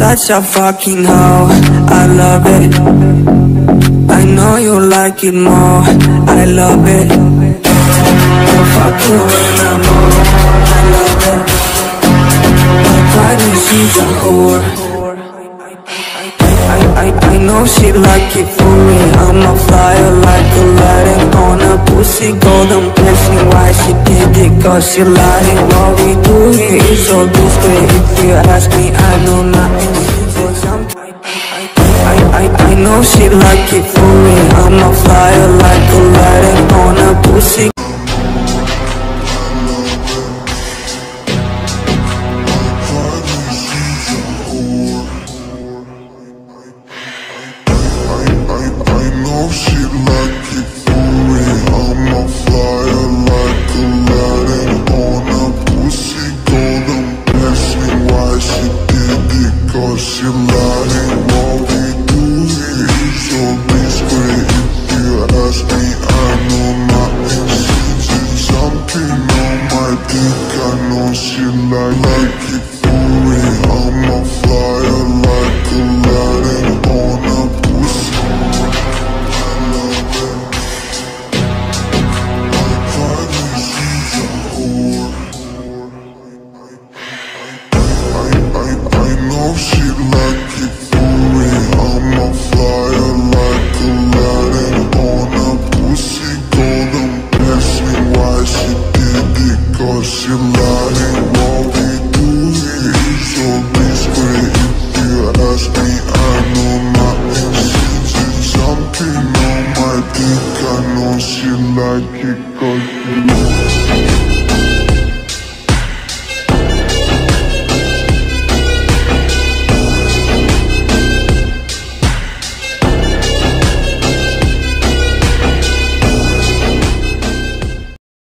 such a fucking hoe, I love it. I know you like it more, I love it. I'll fuck you when I'm old, I love it. My pride is she's a whore. I know she like it for me. I'm a flyer like Aladdin on a pussy golden blessing. Why she did it? Cause she lying. What we do here is so discreet. If you ask me, I know nothing. I know she like it for me. I'm a flyer like Aladdin on a pussy. I know she like it 'cause she